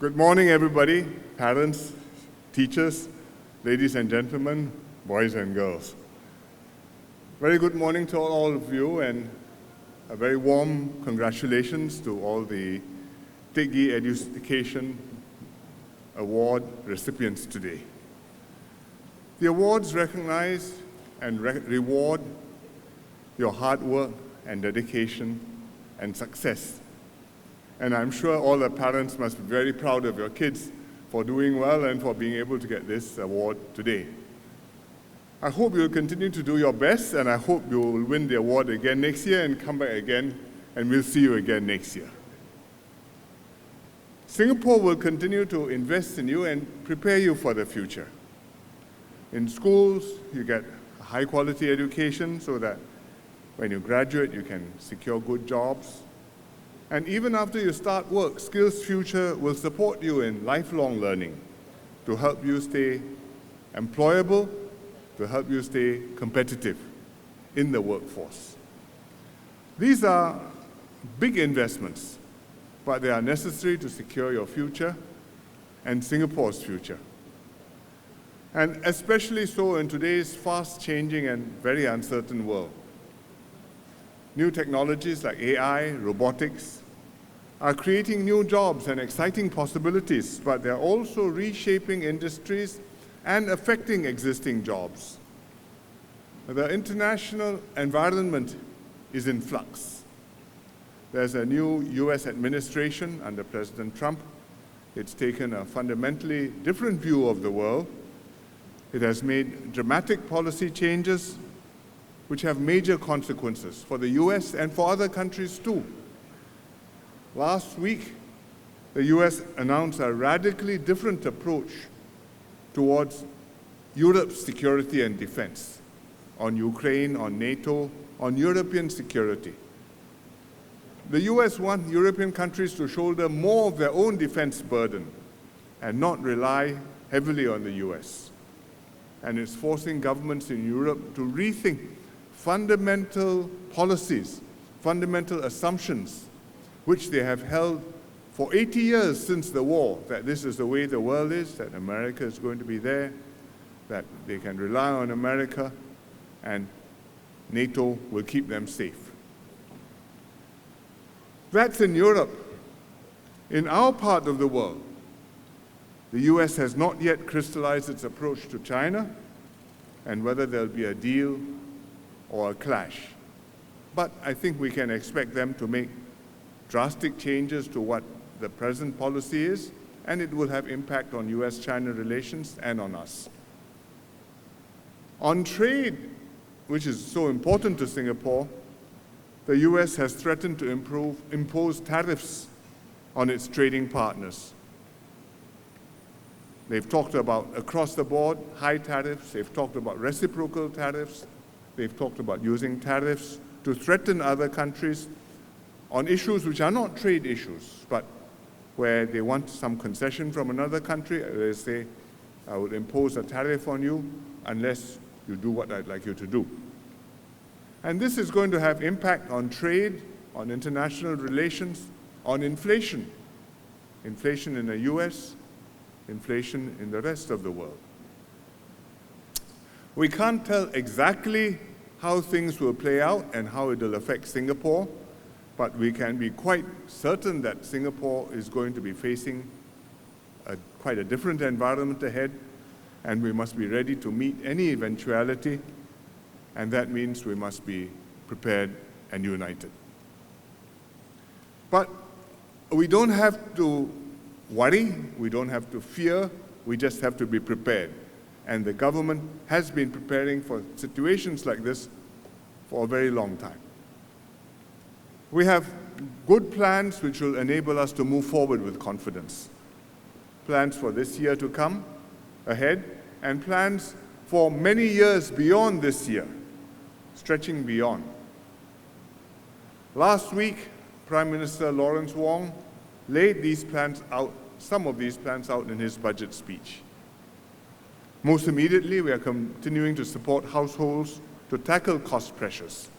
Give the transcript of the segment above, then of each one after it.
Good morning, everybody, parents, teachers, ladies and gentlemen, boys and girls. Very good morning to all of you, and a very warm congratulations to all the TIGI Education Award recipients today. The awards recognize and reward your hard work and dedication and success. And I'm sure all the parents must be very proud of your kids for doing well and for being able to get this award today. I hope you'll continue to do your best, and I hope you will win the award again next year and come back again, and we'll see you again next year. Singapore will continue to invest in you and prepare you for the future. In schools, you get a high-quality education so that when you graduate, you can secure good jobs. And even after you start work, Skills Future will support you in lifelong learning to help you stay employable, to help you stay competitive in the workforce. These are big investments, but they are necessary to secure your future and Singapore's future. And especially so in today's fast-changing and very uncertain world. New technologies like AI, robotics, are creating new jobs and exciting possibilities, but they're also reshaping industries and affecting existing jobs. The international environment is in flux. There's a new US administration under President Trump. It's taken a fundamentally different view of the world. It has made dramatic policy changes which have major consequences for the US and for other countries too. Last week, the US announced a radically different approach towards Europe's security and defense, on Ukraine, on NATO, on European security. The US wants European countries to shoulder more of their own defense burden and not rely heavily on the US. And it's forcing governments in Europe to rethink fundamental policies, fundamental assumptions, which they have held for 80 years since the war, that this is the way the world is, that America is going to be there, that they can rely on America, and NATO will keep them safe. That's in Europe. In our part of the world, the US has not yet crystallized its approach to China and whether there'll be a deal or a clash. But I think we can expect them to make drastic changes to what the present policy is, and it will have impact on US-China relations and on us. On trade, which is so important to Singapore, the US has threatened to impose tariffs on its trading partners. They've talked about across-the-board high tariffs, they've talked about reciprocal tariffs, they've talked about using tariffs to threaten other countries on issues which are not trade issues, but where they want some concession from another country. They say, I will impose a tariff on you unless you do what I'd like you to do. And this is going to have impact on trade, on international relations, on inflation. Inflation in the US, inflation in the rest of the world. We can't tell exactly how things will play out and how it will affect Singapore, but we can be quite certain that Singapore is going to be facing quite a different environment ahead, and we must be ready to meet any eventuality, and that means we must be prepared and united. But we don't have to worry, we don't have to fear, we just have to be prepared. And the government has been preparing for situations like this for a very long time. We have good plans which will enable us to move forward with confidence. Plans for this year to come, ahead, and plans for many years beyond this year, stretching beyond. Last week, Prime Minister Lawrence Wong laid these plans out, some of these plans out in his budget speech. Most immediately, we are continuing to support households to tackle cost pressures.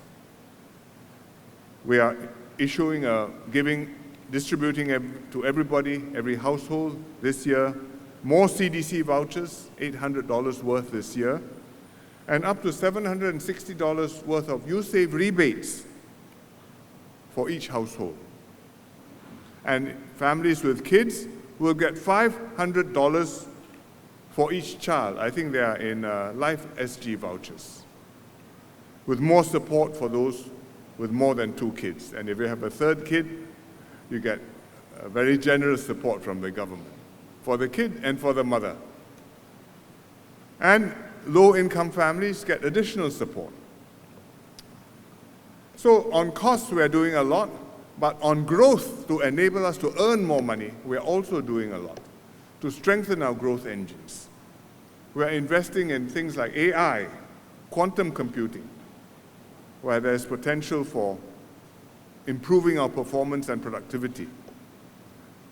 We are giving distributing to everybody, every household this year, more CDC vouchers, $800 worth this year, and up to $760 worth of USAVE rebates for each household. And families with kids will get $500 for each child. I think they are in Life SG vouchers, with more support for those with more than 2 kids. And if you have a 3rd kid, you get very generous support from the government for the kid and for the mother. And low-income families get additional support. So on costs, we are doing a lot, but on growth, to enable us to earn more money, we are also doing a lot to strengthen our growth engines. We are investing in things like AI, quantum computing, where there's potential for improving our performance and productivity.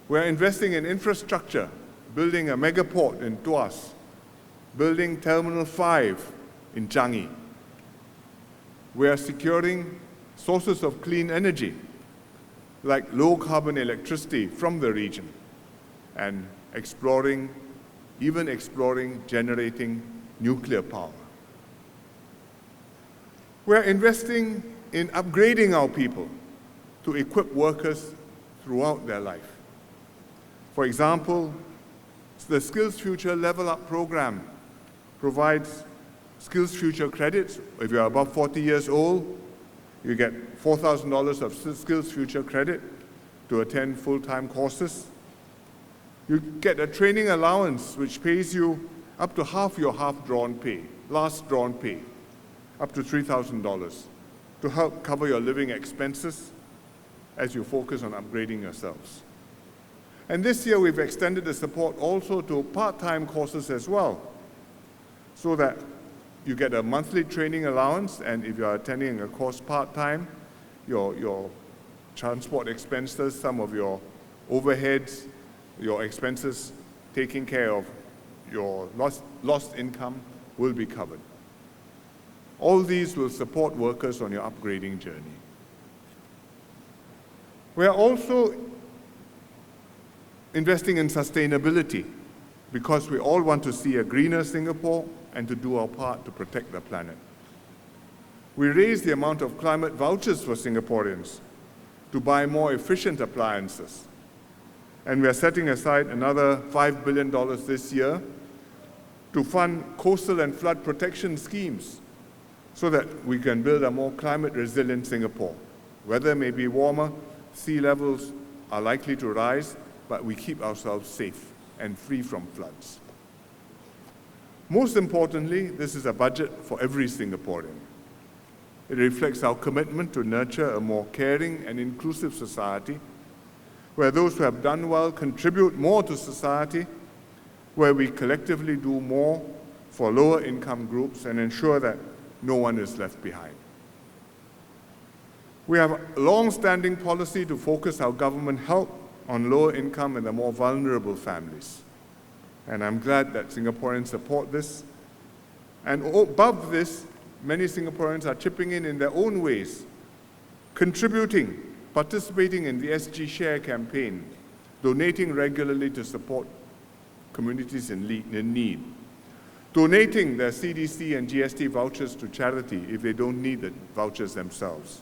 We're investing in infrastructure, building a megaport in Tuas, building Terminal 5 in Changi. We are securing sources of clean energy, like low-carbon electricity from the region, and even exploring generating nuclear power. We're investing in upgrading our people to equip workers throughout their life. For example, the SkillsFuture Level Up program provides SkillsFuture credits. If you're above 40 years old, you get $4,000 of SkillsFuture credit to attend full-time courses. You get a training allowance which pays you up to half your last drawn pay, up to $3,000, to help cover your living expenses as you focus on upgrading yourselves. And this year we've extended the support also to part-time courses as well, so that you get a monthly training allowance, and if you're attending a course part-time, your transport expenses, some of your overheads, your expenses taking care of your lost income will be covered. All these will support workers on your upgrading journey. We are also investing in sustainability because we all want to see a greener Singapore and to do our part to protect the planet. We raised the amount of climate vouchers for Singaporeans to buy more efficient appliances. And we are setting aside another $5 billion this year to fund coastal and flood protection schemes so that we can build a more climate resilient Singapore. Weather may be warmer, sea levels are likely to rise, but we keep ourselves safe and free from floods. Most importantly, this is a budget for every Singaporean. It reflects our commitment to nurture a more caring and inclusive society, where those who have done well contribute more to society, where we collectively do more for lower income groups and ensure that no one is left behind. We have a long-standing policy to focus our government help on lower income and the more vulnerable families. And I'm glad that Singaporeans support this. And above this, many Singaporeans are chipping in their own ways, contributing, participating in the SG Share campaign, donating regularly to support communities in need, donating their CDC and GST vouchers to charity if they don't need the vouchers themselves.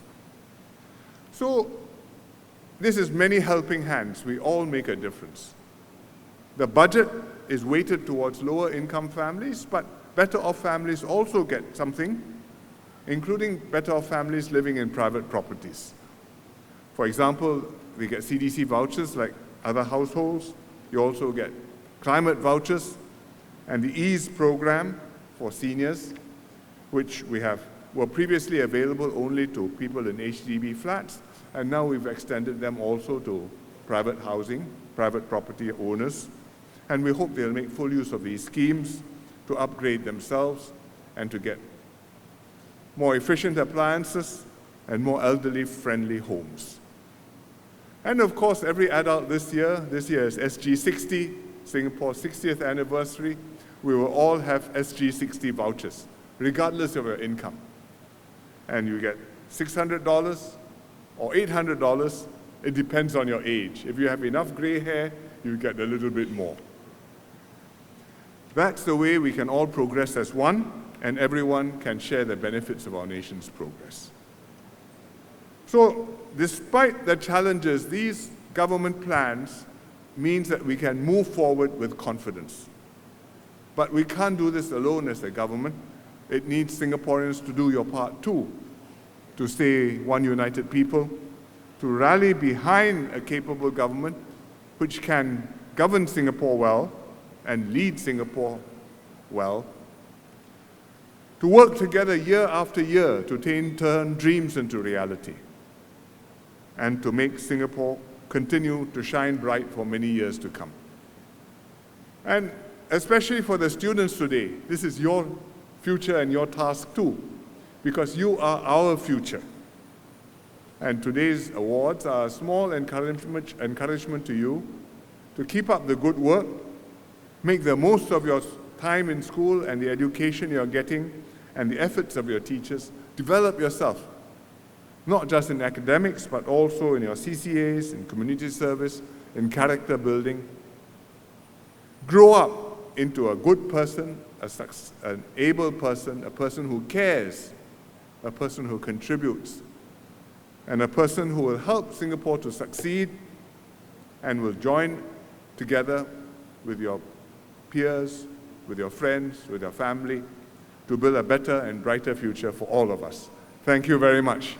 So this is many helping hands. We all make a difference. The budget is weighted towards lower income families, but better off families also get something, including better off families living in private properties. For example, we get CDC vouchers like other households. You also get climate vouchers and the EASE program for seniors, which were previously available only to people in HDB flats, and now we've extended them also to private housing, private property owners, and we hope they'll make full use of these schemes to upgrade themselves and to get more efficient appliances and more elderly-friendly homes. And of course, every adult this year is SG60, Singapore's 60th anniversary, we will all have SG60 vouchers, regardless of your income. And you get $600 or $800 It depends on your age. If you have enough gray hair, you get a little bit more. That's the way we can all progress as one, and everyone can share the benefits of our nation's progress. So, despite the challenges, these government plans means that we can move forward with confidence. But we can't do this alone as a government. It needs Singaporeans to do your part too, to stay one united people, to rally behind a capable government which can govern Singapore well and lead Singapore well, to work together year after year to turn dreams into reality, and to make Singapore continue to shine bright for many years to come. And especially for the students today, this is your future and your task too, because you are our future. And today's awards are a small encouragement to you to keep up the good work, make the most of your time in school and the education you're getting and the efforts of your teachers. Develop yourself, not just in academics, but also in your CCAs, in community service, in character building. Grow up into a good person, an able person, a person who cares, a person who contributes, and a person who will help Singapore to succeed and will join together with your peers, with your friends, with your family, to build a better and brighter future for all of us. Thank you very much.